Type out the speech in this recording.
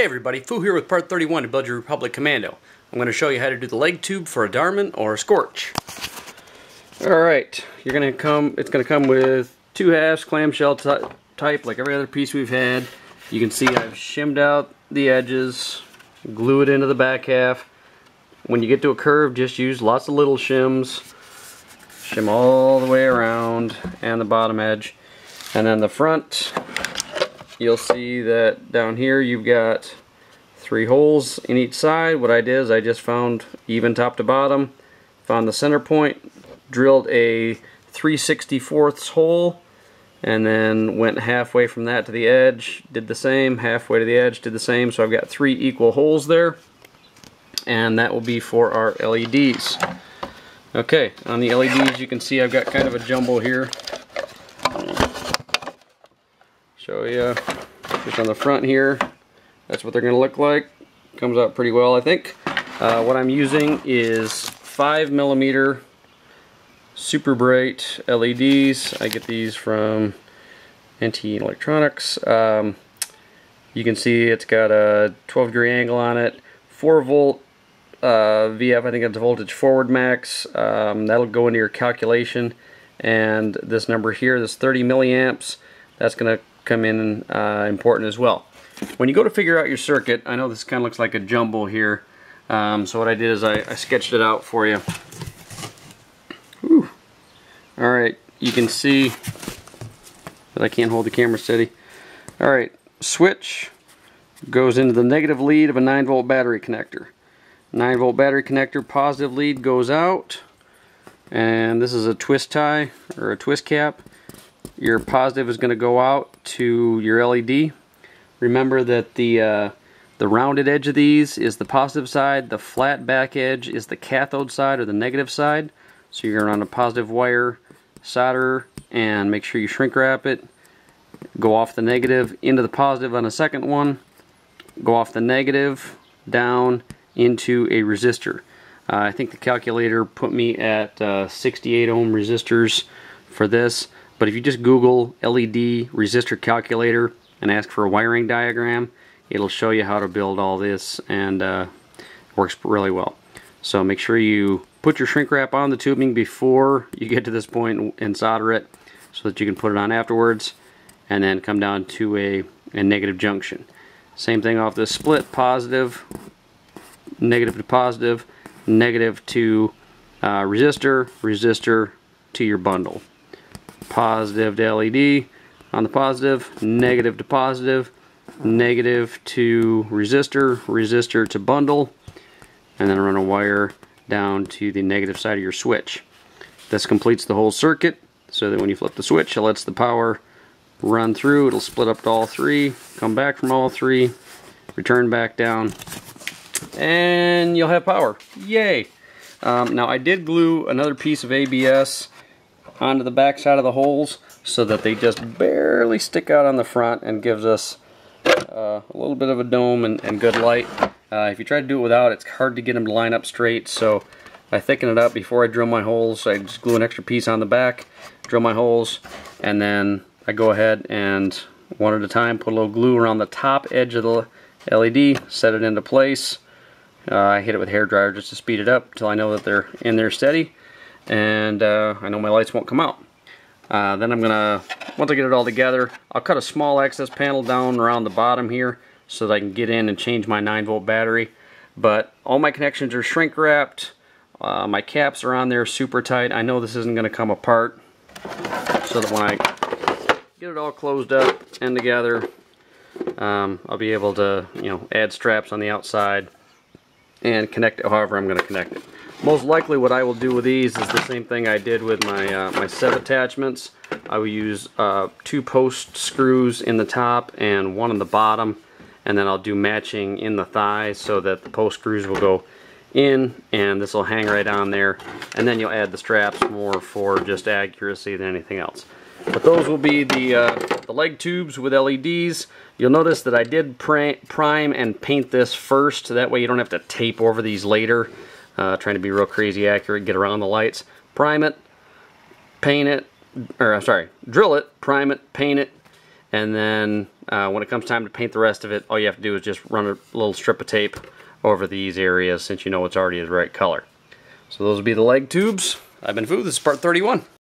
Hey everybody, Fu here with part 31 to build your Republic Commando. I'm going to show you how to do the leg tube for a Darman or a Scorch. Alright, it's going to come with 2 halves, clamshell type, like every other piece we've had. You can see I've shimmed out the edges, glue it into the back half. When you get to a curve, just use lots of little shims. Shim all the way around and the bottom edge. And then the front, you'll see that down here you've got 3 holes in each side. What I did is I just found even top to bottom, found the center point, drilled a 3/64 hole, and then went halfway from that to the edge, did the same, halfway to the edge, did the same. So I've got 3 equal holes there, and that will be for our LEDs. Okay, on the LEDs you can see I've got kind of a jumble here. Show you just on the front here. That's what they're going to look like. Comes out pretty well, I think. What I'm using is 5mm super bright LEDs. I get these from NT Electronics. You can see it's got a 12-degree angle on it. 4-volt VF, I think it's a voltage forward max. That'll go into your calculation. And this number here, this 30 milliamps, that's going to come in important as well. When you go to figure out your circuit, I know this kind of looks like a jumble here, so what I did is I sketched it out for you. Alright, you can see that I can't hold the camera steady. Alright, switch goes into the negative lead of a 9-volt battery connector. 9-volt battery connector, positive lead goes out, and this is a twist tie or a twist cap. Your positive is going to go out to your LED. Remember that the rounded edge of these is the positive side, the flat back edge is the cathode side or the negative side. So you're going to run a positive wire, solder, and make sure you shrink wrap it. Go off the negative into the positive on the second one. Go off the negative down into a resistor. I think the calculator put me at 68 ohm resistors for this. But if you just Google LED resistor calculator and ask for a wiring diagram, it'll show you how to build all this, and it works really well. So make sure you put your shrink wrap on the tubing before you get to this point and solder it so that you can put it on afterwards, and then come down to a negative junction. Same thing off this split, positive, negative to positive, negative to resistor, resistor to your bundle. Positive to LED on the positive, negative to positive, negative to resistor, resistor to bundle, and then run a wire down to the negative side of your switch. This completes the whole circuit, so that when you flip the switch, it lets the power run through. It'll split up to all 3, come back from all 3, return back down, and you'll have power. Yay! Now I did glue another piece of ABS onto the back side of the holes so that they just barely stick out on the front and gives us a little bit of a dome and good light. If you try to do it without, it's hard to get them to line up straight, so I thicken it up before I drill my holes. I just glue an extra piece on the back, drill my holes, and then I go ahead and one at a time put a little glue around the top edge of the LED, set it into place. I hit it with a hairdryer just to speed it up until I know that they're in there steady. And I know my lights won't come out. Then I'm gonna, once I get it all together, I'll cut a small access panel down around the bottom here so that I can get in and change my 9-volt battery. But all my connections are shrink wrapped. My caps are on there super tight. I know this isn't gonna come apart, so that when I get it all closed up and together, I'll be able to, add straps on the outside and connect it however I'm gonna connect it. Most likely what I will do with these is the same thing I did with my, my set attachments. I will use 2 post screws in the top and 1 in the bottom, and then I'll do matching in the thigh so that the post screws will go in and this will hang right on there, and then you'll add the straps more for just accuracy than anything else. But those will be the leg tubes with LEDs. You'll notice that I did prime and paint this first, that way you don't have to tape over these later. Trying to be real crazy accurate, get around the lights. Prime it, paint it, or I'm sorry, drill it, prime it, paint it, And then when it comes time to paint the rest of it, all you have to do is just run a little strip of tape over these areas since you know it's already the right color. So those will be the leg tubes. I've been Foo. This is part 31.